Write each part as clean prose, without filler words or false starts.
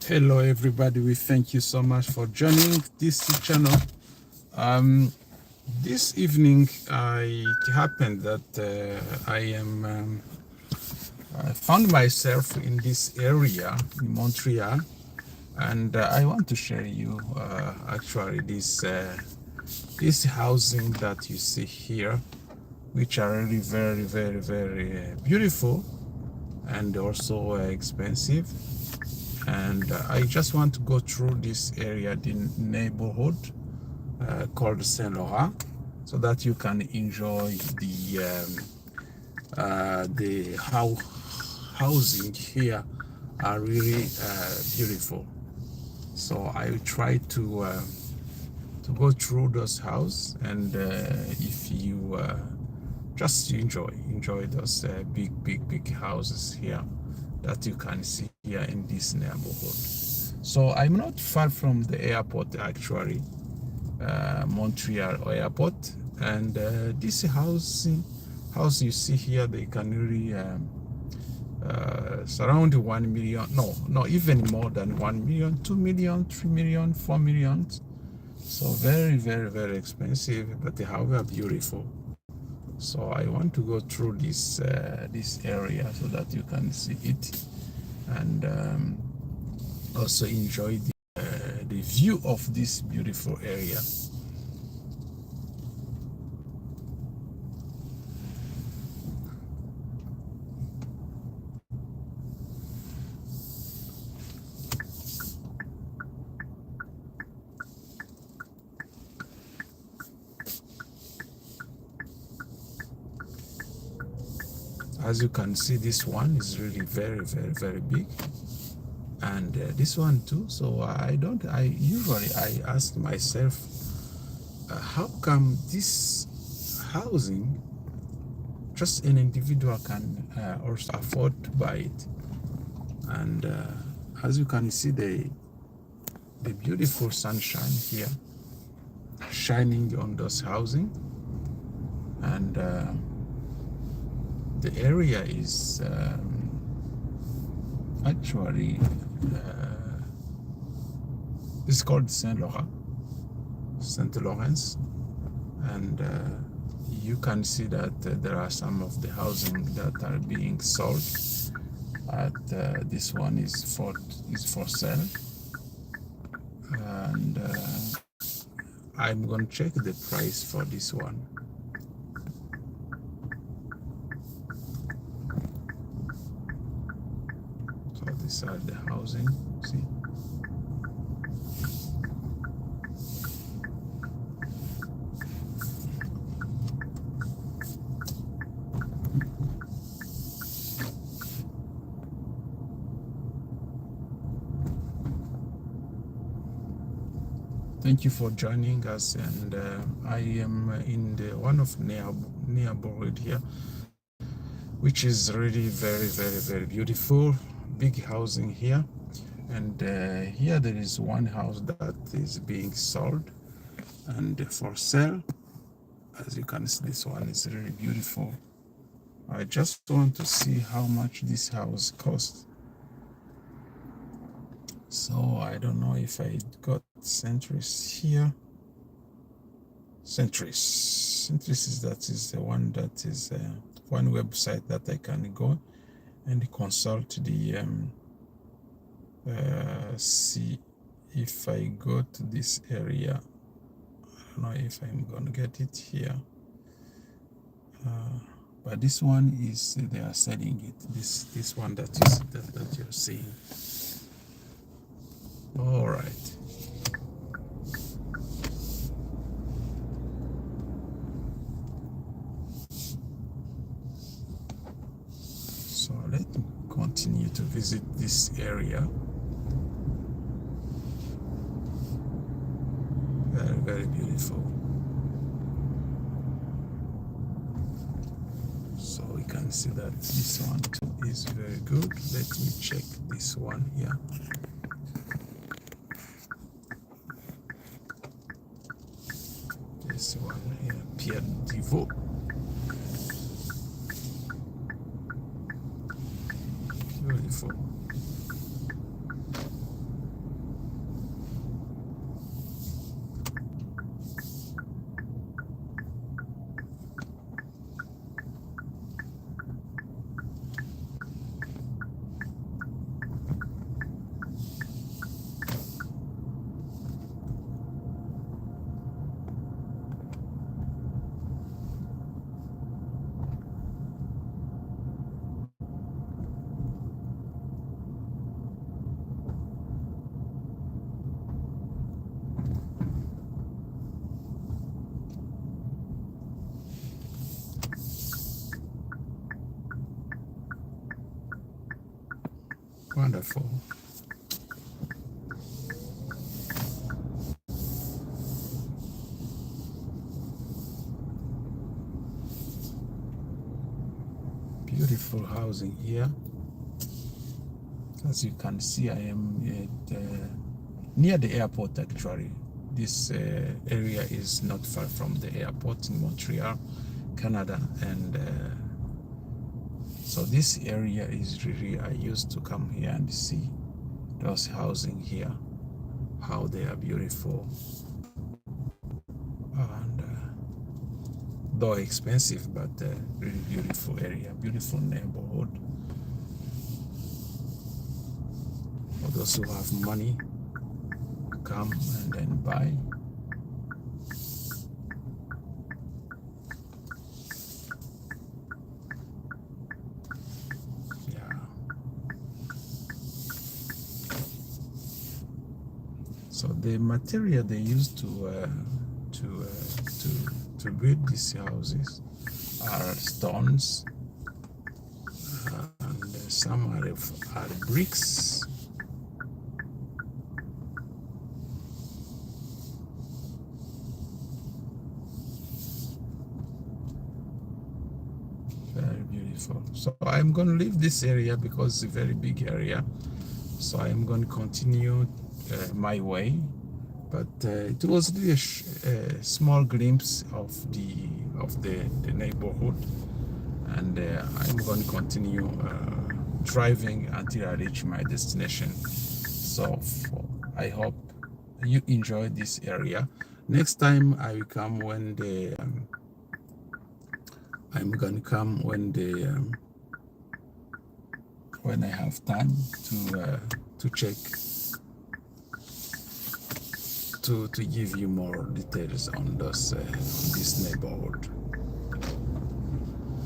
Hello everybody, we thank you so much for joining this channel. This evening it happened that I found myself in this area in Montreal, and I want to share you actually this housing that you see here, which are really very beautiful and also expensive. And I just want to go through this area, the neighborhood called Saint Laurent, so that you can enjoy the housing here are really beautiful. So I try to go through those houses, and if you just enjoy those big houses here that you can see here in this neighborhood. So I'm not far from the airport actually, Montreal airport, and this house you see here, they can really surround 1 million, no, even more than 1 million, 2 million, 3 million, 4 million. So very expensive, but however beautiful. So I want to go through this area so that you can see it, and also enjoy the view of this beautiful area. As you can see, this one is really very big, and this one too. So I usually ask myself, how come this housing just an individual can also afford to buy it? And as you can see, the beautiful sunshine here shining on those housing, and the area is actually it's called Saint Lawrence, and you can see that there are some of the housing that are being sold. This one is for sale, and I'm gonna check the price for this one. So these are the housing. See. Thank you for joining us, and I am in the one of neighborhood here, which is really very beautiful, big housing here. And here there is one house that is being sold and for sale. As you can see, this one is really beautiful. I just want to see how much this house costs. So I don't know if I got Centris here. Centris is the one that is one website that I can go and consult the see if I go to this area. I don't know if I'm gonna get it here, but this one is, they are selling it, this one that you're seeing. All right. So let me continue to visit this area. Very beautiful. So we can see that this one too is very good. Let me check this one here. This one here, Pierre Divot. Beautiful. Wonderful. Beautiful housing here. As you can see, I am at near the airport actually. This area is not far from the airport in Montreal, Canada, and so this area is really, I used to come here and see those housing here, how they are beautiful, and though expensive, but really beautiful area, beautiful neighborhood. For those who have money, come and then buy. Yeah. So the material they used to build these houses are stones, and some are bricks. Very beautiful. So I'm going to leave this area because it's a very big area. So I'm going to continue my way. But it was really a small glimpse of the neighborhood, and I'm going to continue driving until I reach my destination. So I hope you enjoy this area. Next time I will come when the I'm gonna come when I have time to check, to give you more details on this neighborhood.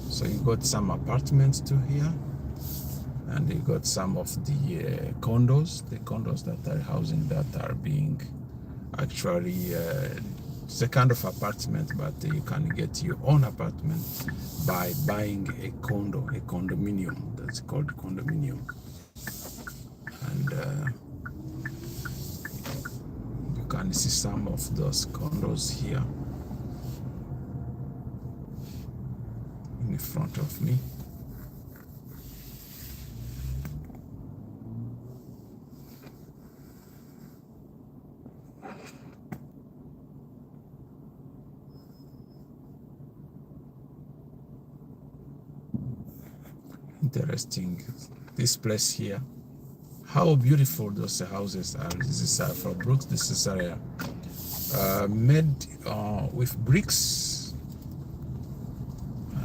So you got some apartments too here, and you got some of the condos that are housing that are being actually it's a kind of apartment, but you can get your own apartment by buying a condominium. That's called condominium. And you can see some of those condos here in front of me. Interesting, this place here. How beautiful those houses are. This is for Brooks. This is made with bricks,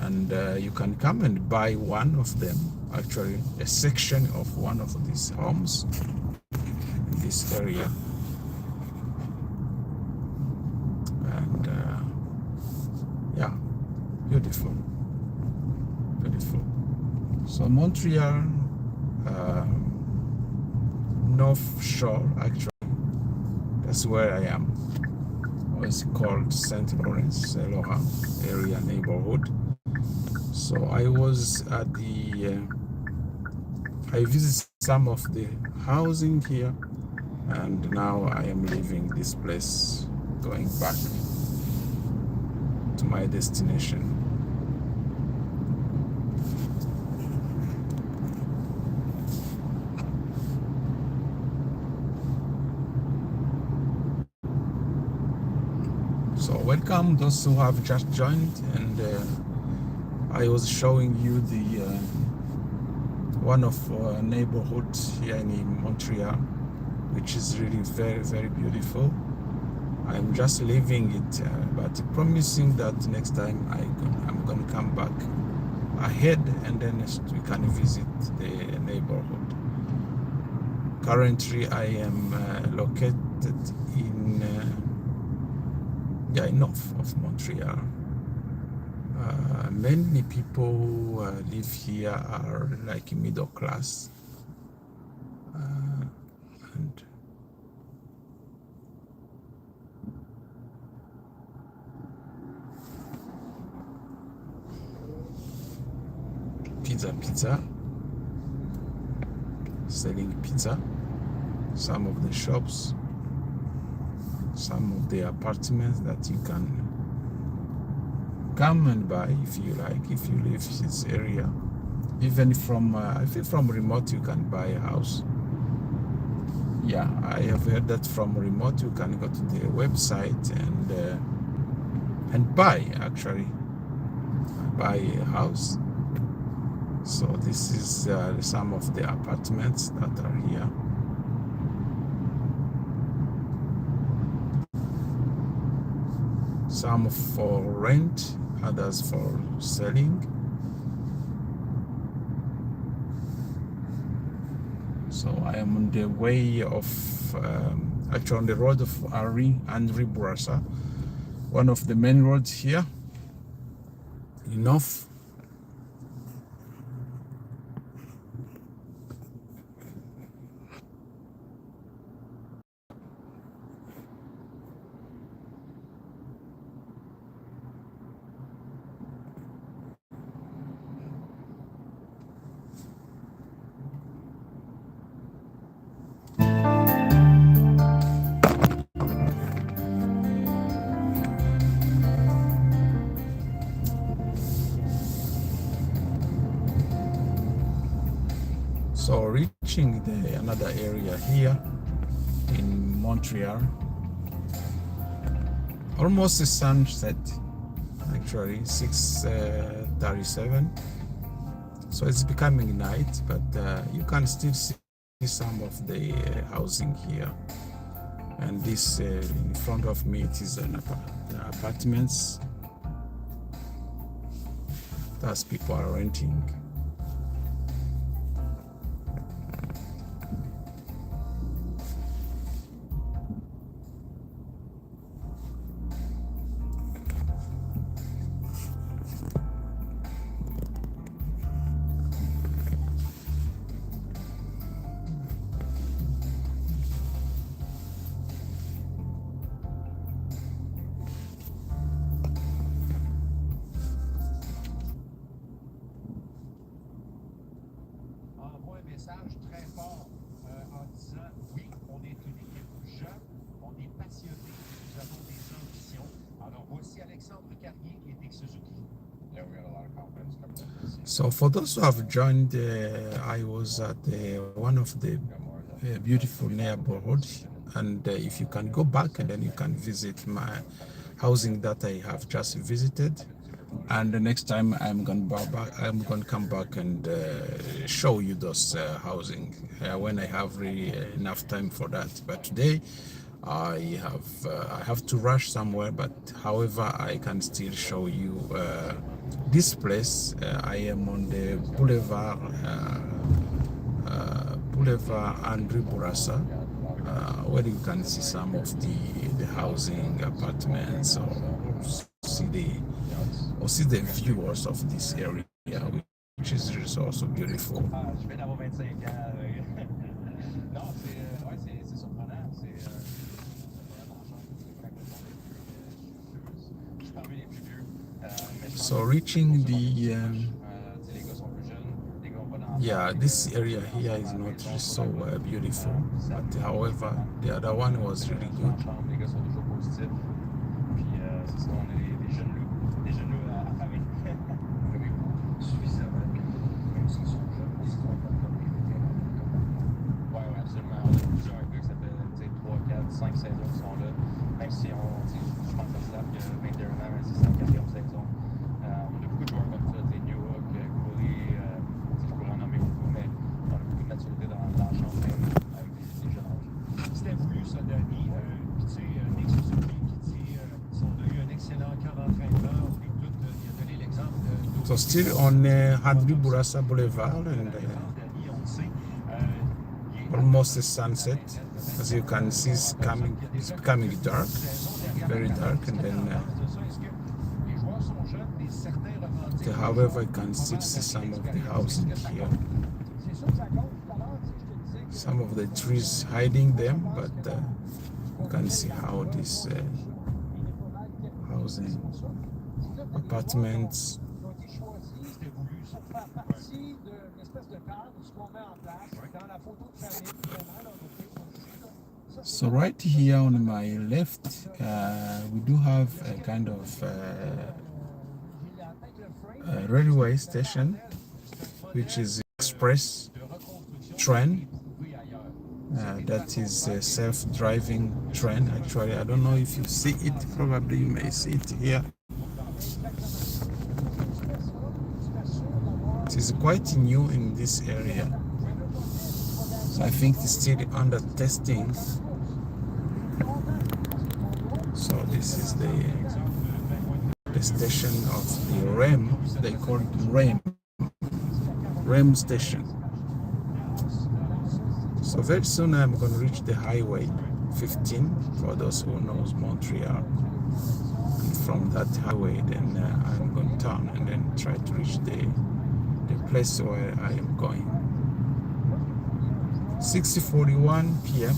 and you can come and buy one of them. Actually, a section of one of these homes in this area, and yeah, beautiful, beautiful. So Montreal, North Shore, actually, that's where I am. It's called St. Lawrence, Laurent area neighborhood. So I was at I visited some of the housing here, and now I am leaving this place, going back to my destination. So welcome those who have just joined, and I was showing you the one of neighborhoods here in Montreal, which is really very, very beautiful. I'm just leaving it, but promising that next time I'm gonna come back ahead, and then we can visit the neighborhood. Currently, I am located in north of Montreal. Many people live here are like middle class, and pizza. selling pizza, some of the shops, some of the apartments that you can come and buy if you like, if you live in this area. Even from I think from remote you can buy a house. Yeah, I have heard that from remote you can go to the website and buy, actually buy a house. So this is some of the apartments that are here. Some for rent, others for selling. So I am on the way of, actually on the road of Henri Bourassa, one of the main roads here in North. So reaching another area here in Montreal, almost a sunset, actually 6:37. So it's becoming night, but you can still see some of the housing here. And this in front of me, it is an apartments that people are renting. Message très fort en disant oui, on est une équipe jeune, on est passionné, nous avons des ambitions. Alors voici Alexandre Carrier et Dick Suzuki. Yeah, we got a lot of confidence coming in. So for those who have joined, I was at one of the beautiful neighborhoods, and if you can go back and then you can visit my housing that I have just visited. And the next time I'm going to come back and show you those housing when I have really enough time for that. But today I have to rush somewhere. But however, I can still show you this place. I am on the Boulevard Henri Bourassa, where you can see some of the housing apartments, or see the views of this area, which is also beautiful. Je viens d'avoir 25 ans. Non, c'est surprenant. C'est vraiment chance. Je suis parmi les plus vieux. So reaching the Les gars sont plus jeunes. Les gars ont pas d'enfants. yeah, this area here is not so beautiful, but however the other one was really good. Les gars sont toujours positifs. Puis c'est ça, on est des jeunes loups. Des jeunes loups affamés. Suffisamment. Même s'ils sont jeunes, ils sont pas comme les vétérans. Ouais, absolument. On a plusieurs gars qui s'appellent 3, 4, 5 saisons qui sont là. Même si je pense que ça que 21 ans, même si c'est la 4e saison. On a beaucoup de joueurs comme ça, New Hook, Gourley, je pourrais en nommer beaucoup, mais on a beaucoup de maturité dans la chambre avec des jeunes âges. C'était voulu, ça, Danny. Puis tu sais, Nick Suzuki qui dit qu'ils ont eu un excellent camp d'entraînement. Écoute, il a donné l'exemple de. So still on Henri Bourassa Boulevard, and almost a sunset. As you can see, it's becoming dark, very dark, and then however, you can still see some of the housing here. Some of the trees hiding them, but you can see how this housing, apartments. So right here on my left, we do have a kind of railway station, which is express train. That is a self-driving train. Actually, I don't know if you see it. Probably you may see it here. It is quite new in this area. So I think it's still under testing. So this is the station of the REM. They call it REM station. So very soon I'm going to reach the highway 15 for those who knows Montreal. And from that highway then I'm going to turn and then try to reach the place where I am going. 6:41 p.m.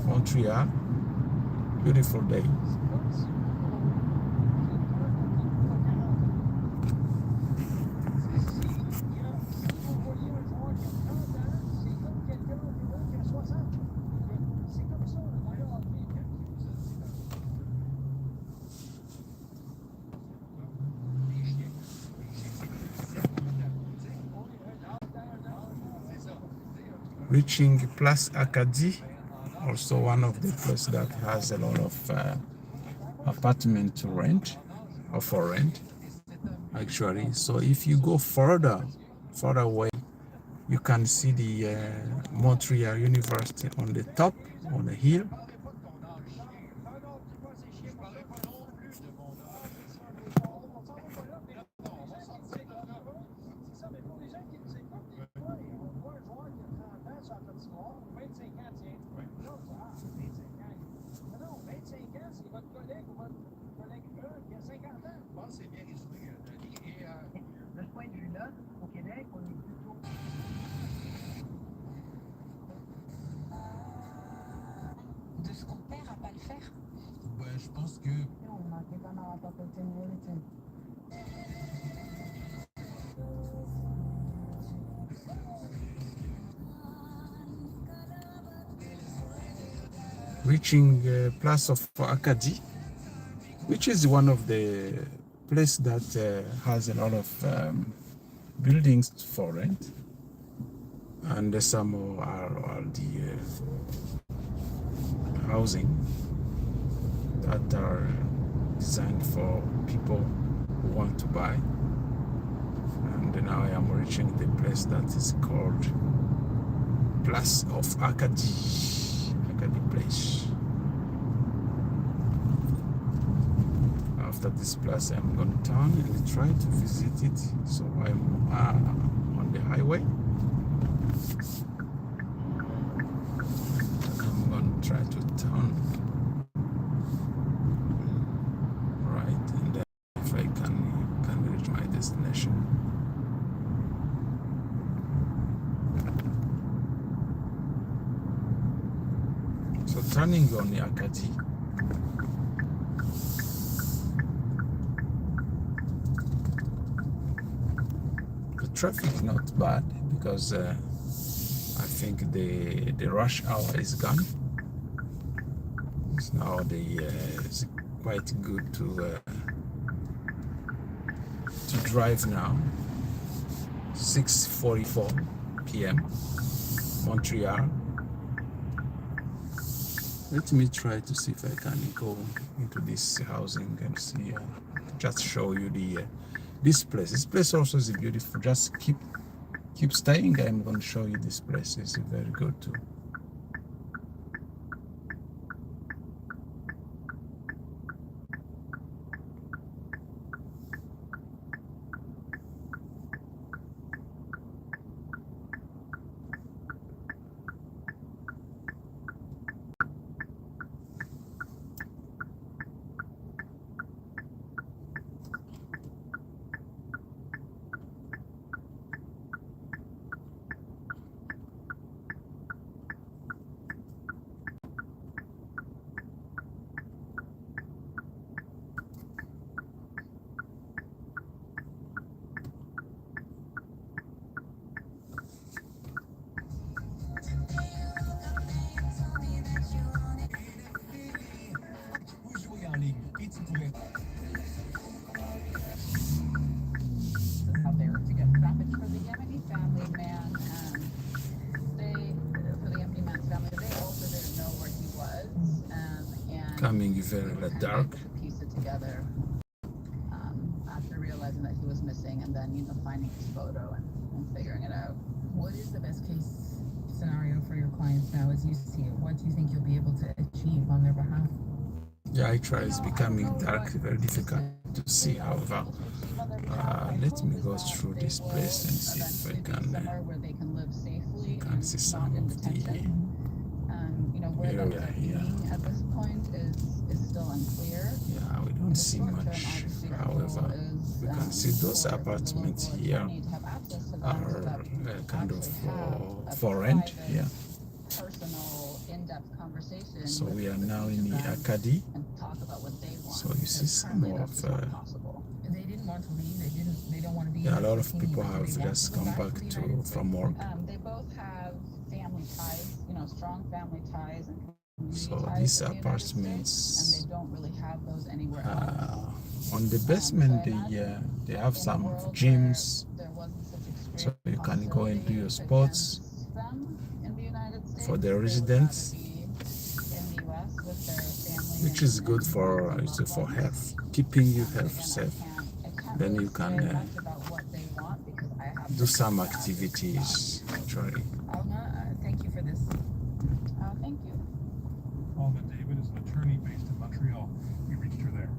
Montreal. Beautiful day. Reaching Place Acadie, also one of the places that has a lot of apartment to rent or for rent actually. So if you go further away, you can see the Montreal University on the top, on the hill. Je pense que Reaching Place of Acadie, which is one of the places that has a lot of buildings for rent, and some are the housing that are designed for people who want to buy. And now I am reaching the place that is called Place of Acadie place. After this place I'm going to turn and try to visit it. So I'm on the highway. I'm going to try to turn right, and then if I can reach my destination. So turning on the Acadie. The traffic is not bad because I think the rush hour is gone. So now it's quite good to drive now. 6:44 p.m. Montreal. Let me try to see if I can go into this housing and see, just show you this place. This place also is beautiful. Just keep staying. I'm going to show you this place. It's very good too. becoming very dark. To piece it together after realizing that he was missing, and then finding his photo and figuring it out. What is the best case scenario for your clients now as you see it? What do you think you'll be able to achieve on their behalf? Yeah, actually, it's becoming dark, very difficult to see. However, let me go through this place and see if I can where they can live safely can see some of the where area they're here. being at this point is still unclear. Yeah, we don't see much. However, we can see those apartments here are kind of for rent here. Personal, in-depth conversation. So we are now in the Acadie. And talk about what they want. So you see some of. They didn't want to leave. They don't want to be. Yeah, a lot of people have just come back from work. They both have family ties, strong family ties and community So ties these in the United States, apartments, and they don't really have those anywhere else. on the basement, they have some gyms, There wasn't such extreme so you can go and do your hostility sports against them in the United States. for their They would residents, rather be in the US with their family which is good for health, keeping you health safe. Then you can do some activities. Actually, Alma, thank you for this. Thank you. Alma David is an attorney based in Montreal. We reached her there.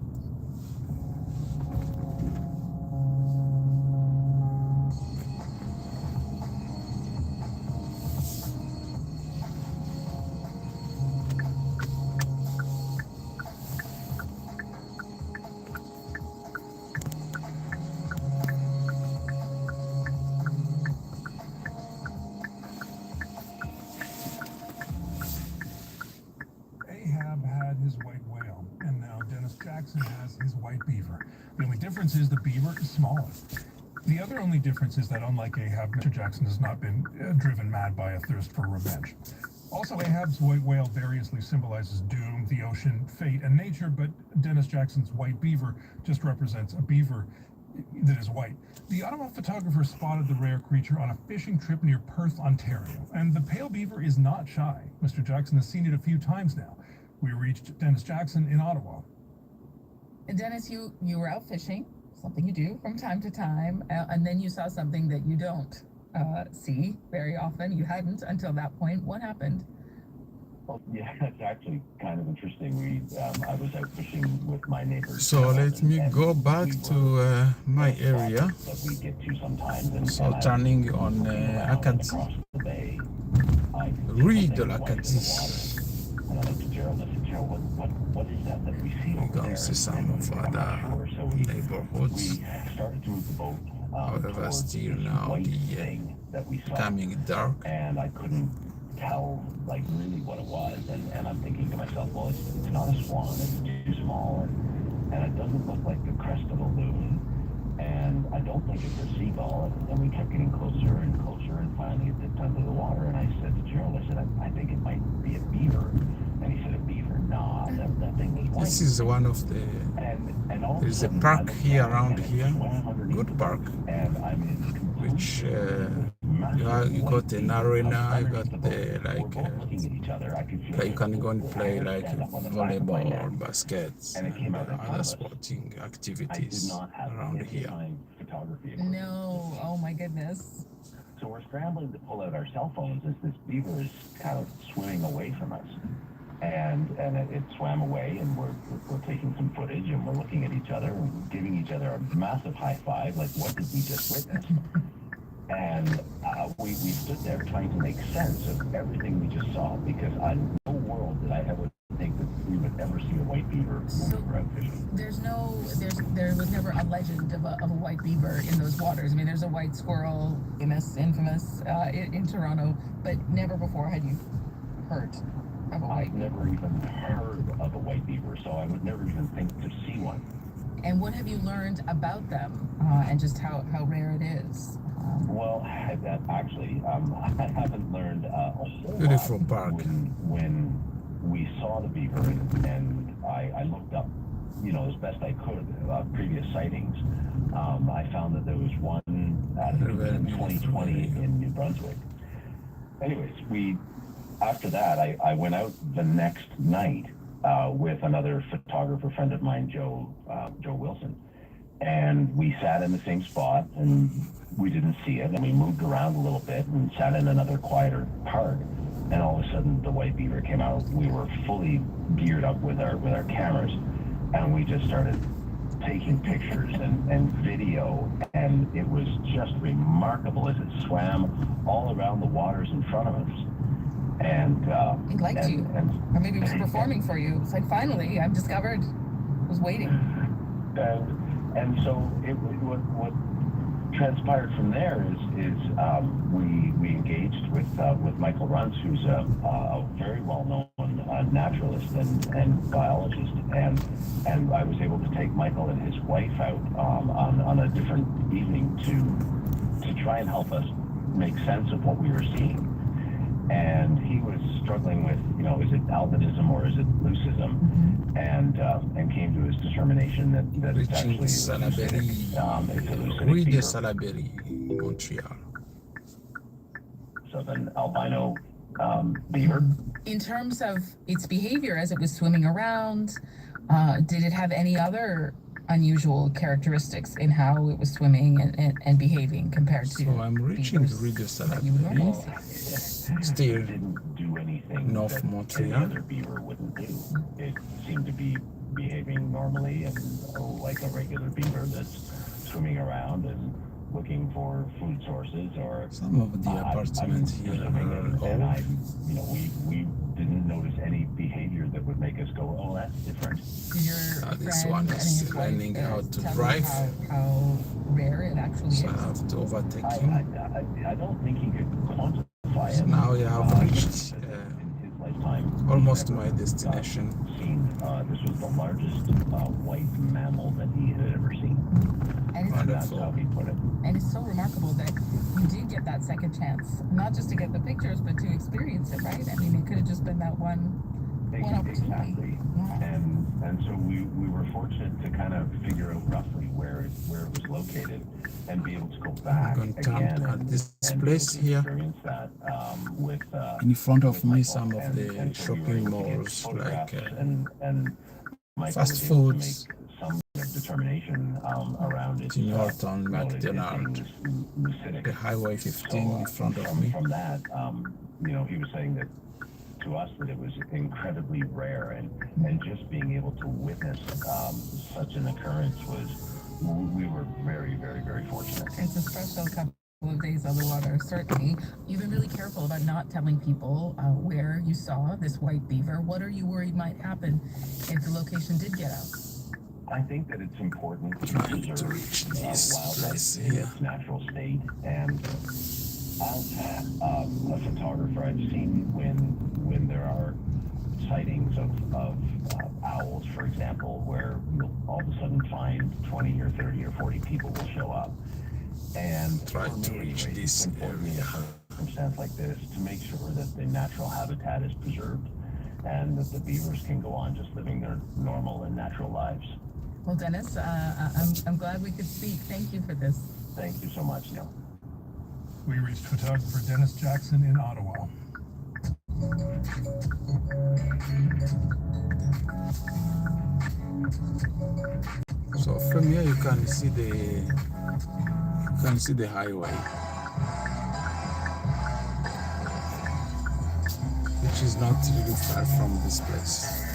Ahab had his white whale, and now Dennis Jackson has his white beaver. The only difference is the beaver is smaller. The other only difference is that, unlike Ahab, Mr. Jackson has not been driven mad by a thirst for revenge. Also, Ahab's white whale variously symbolizes doom, the ocean, fate, and nature, but Dennis Jackson's white beaver just represents a beaver that is white. The Ottawa photographer spotted the rare creature on a fishing trip near Perth, Ontario, and the pale beaver is not shy. Mr. Jackson has seen it a few times now. We reached Dennis Jackson in Ottawa. And Dennis, you were out fishing, something you do from time to time, and then you saw something that you don't see very often. You hadn't until that point. What happened? Well, yeah, it's actually kind of interesting. I was out fishing with my neighbors. so let me go back to my area. That we get to sometimes. So turning on Acadie, Rue de l'Acadie. And I looked at Gerald and I said, Gerald, what is that we see We're over going there? to see some of other neighborhoods. We started to move the boat. However, towards still this now white the thing that we saw. becoming dark. And I couldn't tell really what it was, and I'm thinking to myself, well, it's not a swan, it's too small, and it doesn't look like the crest of a loon, and I don't think it's a seagull. And we kept getting closer and closer, and finally it dipped under the water, and I said to Gerald, I think it might be a beaver. And he said, a beaver? Nah, that thing was white. This is one of the. And all There's a of sudden, park I looked here down around and it here, swam underneath good the park, boat, and I'm in complete which massive you white got an beaver arena, you underneath got the the boat. We're like both looking at each other. I could feel you can go and the play hair like stand up on the back of my volleyball neck. or baskets And it and came out in front other of us. sporting I did activities not have around any here. time photography equipment. No. Oh my goodness. So we're scrambling to pull out our cell phones as this beaver is kind of swimming away from us. And it swam away, and we're taking some footage, and we're looking at each other and giving each other a massive high five, like, what did we just witness? And we stood there trying to make sense of everything we just saw, because on no world did I ever think that we would ever see a white beaver when we were out fishing. There was never a legend of a white beaver in those waters. I mean, there's a white squirrel, infamous in Toronto, but never before had you heard of a white I've beaver. never even heard of a white beaver, so I would never even think to see one. And what have you learned about them and just how rare it is? Well, that actually, I haven't learned a whole Beautiful lot park. when we saw the beaver, and I looked up, as best I could, previous sightings. I found that there was one in 2020 in New Brunswick. Anyways, after that, I went out the next night with another photographer friend of mine, Joe Wilson. And we sat in the same spot and we didn't see it. And we moved around a little bit and sat in another quieter part. And all of a sudden the white beaver came out. We were fully geared up with our cameras, and we just started taking pictures and video, and it was just remarkable as it swam all around the waters in front of us. And He liked you. Or maybe it was performing for you. It's like, finally, I've discovered. I was waiting. And so what transpired from there is we engaged with Michael Runts, who's a very well-known naturalist and biologist, and I was able to take Michael and his wife out on a different evening to try and help us make sense of what we were seeing. And he was struggling with, is it albinism or is it leucism? And came to his determination that it's Reaching actually Salaberry, it's a leucitic Rue de fever. Salaberry, Montreal. So then albino beaver. In terms of its behavior as it was swimming around, did it have any other unusual characteristics in how it was swimming and behaving compared to So I'm reaching beavers Rue de that you would normally Salaberry, see? still Didn't do anything North that any Montreal. other beaver wouldn't do. It seemed to be behaving normally and like a regular beaver that's swimming around and looking for food sources or Some of the apartments here are and old. we didn't notice any behavior that would make us go, oh, that's different. Did your This friend one and is his wife, learning how to tell you drive. how rare it actually So I is? have to overtake I him. don't think he could quantify So it. now we have reached in his lifetime, almost he's my never, destination. Seen this was the largest white mammal that he had ever seen. And it's, And that's Wonderful. how he put it. and it's so remarkable that you do get that second chance, not just to get the pictures, but to experience it, right? I mean, it could have just been that one opportunity. Exactly. Yeah. And so we were fortunate to kind of figure out roughly where it was located and be able to go back going to again camp at and this and place be able to here. experience that with In front of with me, Michael. some of And the so we were shopping able to get malls photographs like and Michael fast was able to foods. make some determination around its Tim Horton, it McDonald, being leucitic. the Highway 15 in front of me. From that, he was saying that to us that it was incredibly rare, and just being able to witness such an occurrence we were very, very, very fortunate. It's a special couple of days on the water, certainly. You've been really careful about not telling people where you saw this white beaver. What are you worried might happen if the location did get out? I think that it's important to Trying to preserve reach this wildlife place in here. its natural state, and as a photographer, I've seen when there are sightings of owls, for example, where you'll all of a sudden find 20 or 30 or 40 people will show up. And Try for to me, reach anyway, this it's important in area. a circumstance like this to make sure that the natural habitat is preserved and that the beavers can go on just living their normal and natural lives. Well, Dennis, I'm glad we could speak. Thank you for this. Thank you so much, Neil. We reached photographer Dennis Jackson in Ottawa. So from here you can see the highway, which is not really far from this place.